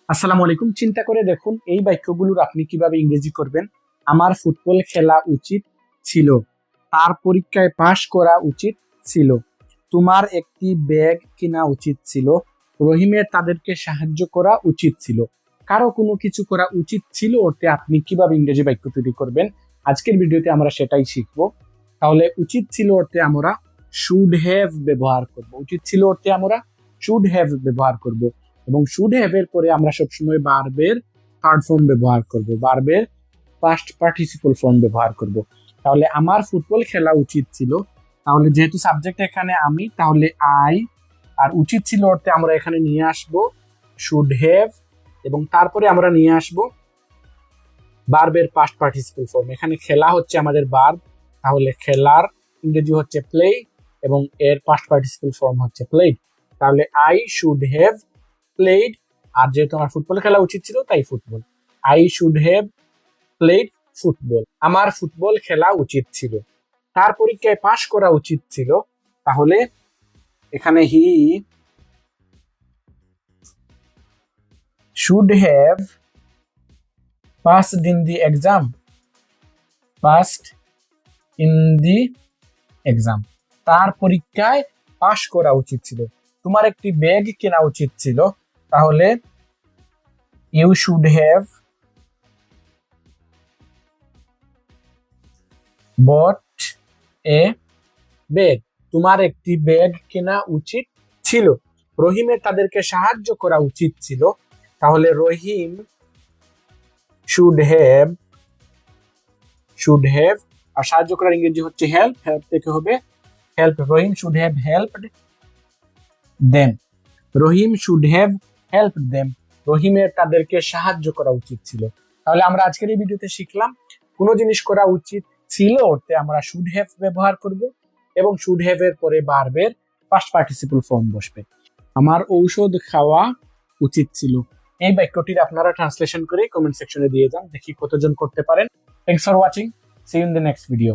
আসসালামু আলাইকুম। চিন্তা করে দেখুন এই বাক্যগুলোর আপনি কিভাবে ইংরেজি করবেন। আমার ফুটবল খেলা উচিত ছিল, তার পরীক্ষায় পাশ করা উচিত ছিল, তোমার একটি ব্যাগ কেনা উচিত ছিল, রহিমের তাদেরকে সাহায্য করা উচিত ছিল। কারো কোনো কিছু করা উচিত ছিল অর্থে আপনি কিভাবে ইংরেজি বাক্য তৈরি করবেন, আজকের ভিডিওতে আমরা সেটাই শিখব। তাহলে উচিত ছিল অর্থে আমরা শুড হ্যাভ ব্যবহার করব। উচিত ছিল অর্থে আমরা শুড হ্যাভ ব্যবহার করব এবং শুড হ্যাভ এর পরে আমরা সবসময় ভার্বের থার্ড ফর্ম ব্যবহার করব, ভার্বের পাস্ট পার্টিসিপল ফর্ম ব্যবহার করব। তাহলে আমার ফুটবল খেলা উচিত ছিল, তাহলে যেহেতু সাবজেক্ট এখানে আমি, তাহলে আই, আর উচিত ছিল অর্থে আমরা এখানে নিয়ে আসব শুড হ্যাভ এবং তারপরে আমরা নিয়ে আসব ভার্বের পাস্ট পার্টিসিপল ফর্ম। এখানে খেলা হচ্ছে আমাদের ভার্ব, তাহলে খেলার ইংরেজি হচ্ছে প্লে এবং এর পাস্ট পার্টিসিপল ফর্ম হচ্ছে প্লেড। তাহলে আই শুড হ্যাভ প্লেড, আর যেহেতু আমার ফুটবল খেলা উচিত ছিল তাই football. I should have played football. আমার ফুটবল খেলা উচিত ছিল, তার পরীক্ষায় পাশ করা উচিত ছিল, তাহলে এখানে he should have passed in the exam, passed in the exam, তার পরীক্ষায় পাশ করা উচিত ছিল। তোমার একটি ব্যাগ কেনা উচিত ছিল, তাহলে you should have bought a bag. তোমার একটি ব্যাগ কেনা উচিত ছিল। রহিমের তাদেরকে সাহায্য করা উচিত ছিল, তাহলে রহিম শুড হ্যাভ আর সাহায্য করার ইংরেজি হচ্ছে হেল্প, হেল্প থেকে হবে help. Rahim should have helped them, Rahim should have help them, রহিমের তাদেরকে সাহায্য করা উচিত ছিল। তাহলে আমরা আজকের এই ভিডিওতে শিখলাম কোনো জিনিস করা উচিত ছিল অর্থে আমরা শুড হ্যাভ ব্যবহার করব এবং শুড হ্যাভ এর পরে ভার্বের পাস্ট পার্টিসিপল ফর্ম বসবে। আমার ঔষধ খাওয়া উচিত ছিল, এই বাক্যটির আপনারা ট্রান্সলেশন করে কমেন্ট সেকশনে দিয়ে যান, দেখি কতজন করতে পারেন। Thanks for watching, see you in the next video.